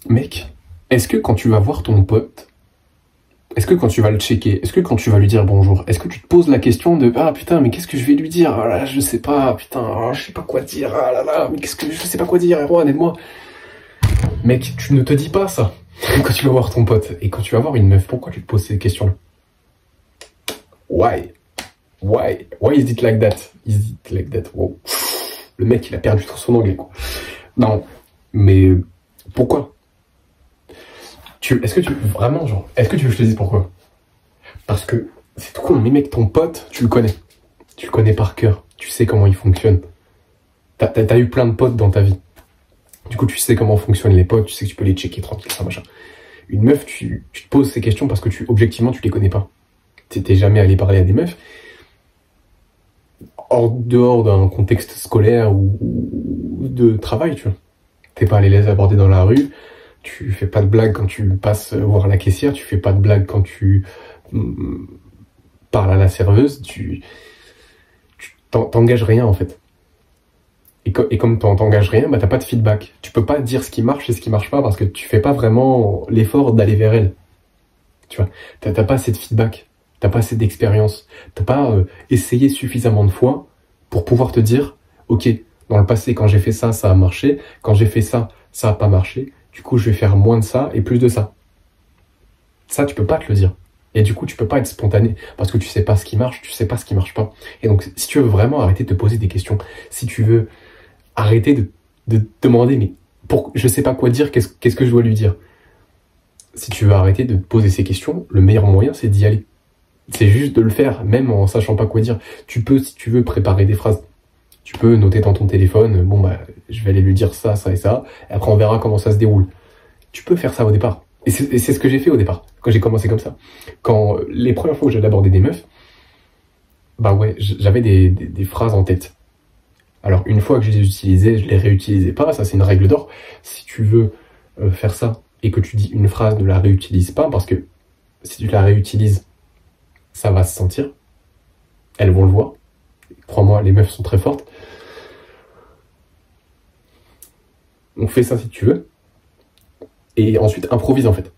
Mec, est-ce que quand tu vas voir ton pote, est-ce que quand tu vas le checker, est-ce que quand tu vas lui dire bonjour, est-ce que tu te poses la question de ah putain mais qu'est-ce que je vais lui dire, ah là je sais pas, putain, ah, je sais pas quoi dire, ah là là, mais qu'est-ce que je sais pas quoi dire, Erwan, aide-moi. Mec, tu ne te dis pas ça quand tu vas voir ton pote et quand tu vas voir une meuf, pourquoi tu te poses ces questions-là? Why is it like that? Is it like that? Wow. Le mec il a perdu tout son anglais quoi. Non, mais pourquoi? Est-ce que tu vraiment genre, est-ce que tu veux que je te dise pourquoi? Parce que c'est tout con, mais mec, ton pote, tu le connais par cœur, tu sais comment il fonctionne. T'as eu plein de potes dans ta vie. Du coup, tu sais comment fonctionnent les potes, tu sais que tu peux les checker tranquille, ça machin. Une meuf, tu te poses ces questions parce que objectivement, tu les connais pas. T'es jamais allé parler à des meufs en dehors d'un contexte scolaire ou de travail, tu vois. T'es pas allé les aborder dans la rue. Tu fais pas de blagues quand tu passes voir la caissière, tu fais pas de blagues quand tu parles à la serveuse, tu t'engages rien en fait. Et comme t'engages rien, bah t'as pas de feedback. Tu peux pas dire ce qui marche et ce qui marche pas parce que tu fais pas vraiment l'effort d'aller vers elle. Tu vois, t'as pas assez de feedback, t'as pas assez d'expérience, t'as pas essayé suffisamment de fois pour pouvoir te dire, ok, dans le passé quand j'ai fait ça, ça a marché, quand j'ai fait ça, ça a pas marché. Du coup, je vais faire moins de ça et plus de ça. Ça, tu peux pas te le dire. Et du coup, tu peux pas être spontané parce que tu sais pas ce qui marche, tu sais pas ce qui marche pas. Et donc, si tu veux vraiment arrêter de te poser des questions, si tu veux arrêter de te demander, mais je sais pas quoi dire, qu'est-ce que je dois lui dire? Si tu veux arrêter de te poser ces questions, le meilleur moyen, c'est d'y aller. C'est juste de le faire, même en sachant pas quoi dire. Tu peux, si tu veux, préparer des phrases. Tu peux noter dans ton téléphone, bon bah, je vais aller lui dire ça, ça et ça, et après on verra comment ça se déroule. Tu peux faire ça au départ. Et c'est ce que j'ai fait au départ, quand j'ai commencé comme ça. Quand les premières fois où j'allais aborder des meufs, bah ouais, j'avais des phrases en tête. Alors une fois que je les utilisais, je les réutilisais pas, ça c'est une règle d'or. Si tu veux faire ça et que tu dis une phrase, ne la réutilise pas, parce que si tu la réutilises, ça va se sentir. Elles vont le voir. Crois-moi, les meufs sont très fortes. On fait ça si tu veux. Et ensuite, improvise en fait.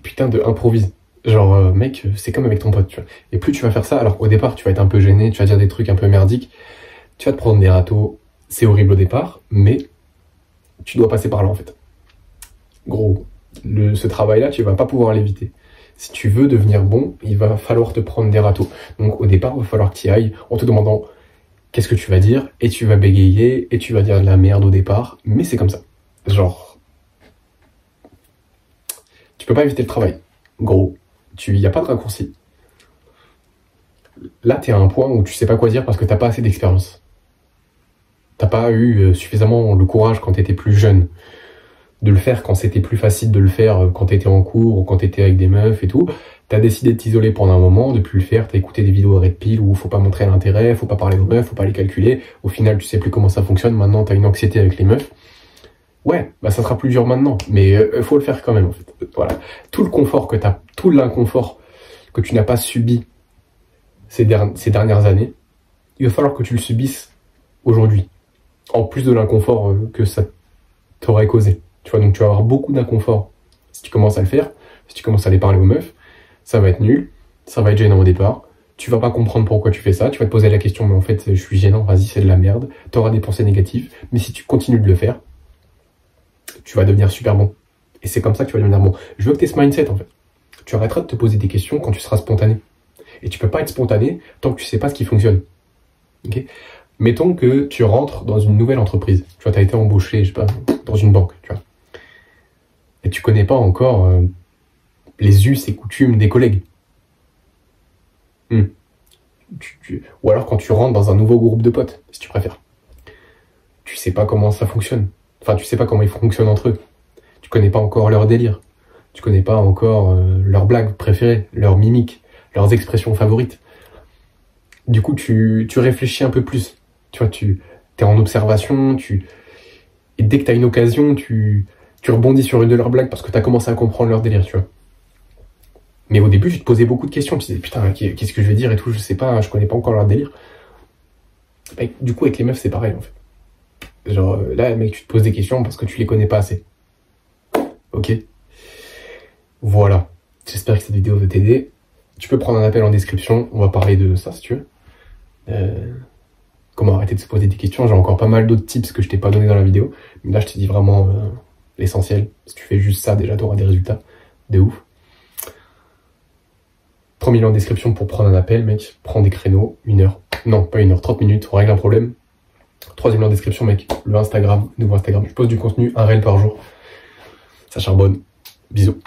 Putain de improvise. Genre, mec, c'est comme avec ton pote, tu vois. Et plus tu vas faire ça, alors au départ, tu vas être un peu gêné, tu vas dire des trucs un peu merdiques, tu vas te prendre des râteaux, c'est horrible au départ, mais tu dois passer par là en fait. Gros, ce travail-là, tu vas pas pouvoir l'éviter. Si tu veux devenir bon, il va falloir te prendre des râteaux. Donc au départ, il va falloir que tu y ailles en te demandant qu'est-ce que tu vas dire, et tu vas bégayer, et tu vas dire de la merde au départ, mais c'est comme ça. Genre, tu peux pas éviter le travail. Gros, il n'y a pas de raccourci. Là, tu es à un point où tu sais pas quoi dire parce que t'as pas assez d'expérience. T'as pas eu suffisamment le courage quand tu étais plus jeune de le faire quand c'était plus facile de le faire quand t'étais en cours ou quand t'étais avec des meufs et tout. T'as décidé de t'isoler pendant un moment, de plus le faire, t'as écouté des vidéos Red Pill où faut pas montrer l'intérêt, faut pas parler aux meufs, faut pas les calculer. Au final, tu sais plus comment ça fonctionne, maintenant t'as une anxiété avec les meufs. Ouais, bah ça sera plus dur maintenant, mais faut le faire quand même en fait. Voilà. Tout le confort que t'as, tout l'inconfort que tu n'as pas subi ces dernières années, il va falloir que tu le subisses aujourd'hui. En plus de l'inconfort que ça t'aurait causé. Tu vois, donc tu vas avoir beaucoup d'inconfort si tu commences à le faire, si tu commences à aller parler aux meufs, ça va être nul, ça va être gênant au départ, tu vas pas comprendre pourquoi tu fais ça, tu vas te poser la question, mais en fait je suis gênant, vas-y c'est de la merde, tu auras des pensées négatives, mais si tu continues de le faire, tu vas devenir super bon. Et c'est comme ça que tu vas devenir bon. Je veux que tu aies ce mindset en fait. Tu arrêteras de te poser des questions quand tu seras spontané. Et tu peux pas être spontané tant que tu sais pas ce qui fonctionne. Ok ? Mettons que tu rentres dans une nouvelle entreprise. Tu vois, tu as été embauché, je sais pas, dans une banque, tu vois. Et tu connais pas encore les us et coutumes des collègues. Ou alors quand tu rentres dans un nouveau groupe de potes, si tu préfères. Tu sais pas comment ça fonctionne. Enfin, tu sais pas comment ils fonctionnent entre eux. Tu connais pas encore leur délire. Tu connais pas encore leurs blagues préférées, leurs mimiques, leurs expressions favorites. Du coup, tu réfléchis un peu plus. Tu vois, tu es en observation, et dès que tu as une occasion, tu rebondis sur une de leurs blagues parce que tu as commencé à comprendre leur délire, tu vois. Mais au début, tu te posais beaucoup de questions. Tu te disais, putain, qu'est-ce que je vais dire et tout, je sais pas, je connais pas encore leur délire. Et du coup, avec les meufs, c'est pareil, en fait. Genre, là, mec, tu te poses des questions parce que tu les connais pas assez. ok? Voilà. J'espère que cette vidéo va t'aider. Tu peux prendre un appel en description, on va parler de ça si tu veux. Comment arrêter de se poser des questions. J'ai encore pas mal d'autres tips que je t'ai pas donné dans la vidéo. Mais là, je t'ai dit vraiment l'essentiel. Si tu fais juste ça, déjà, tu auras des résultats de ouf. 3000 en description pour prendre un appel, mec. Prends des créneaux, 1 heure. Non, pas 1 heure, 30 minutes, on règle un problème. 3e en description, mec. Le Instagram, nouveau Instagram. Je poste du contenu, un réel par jour. Ça charbonne. Bisous.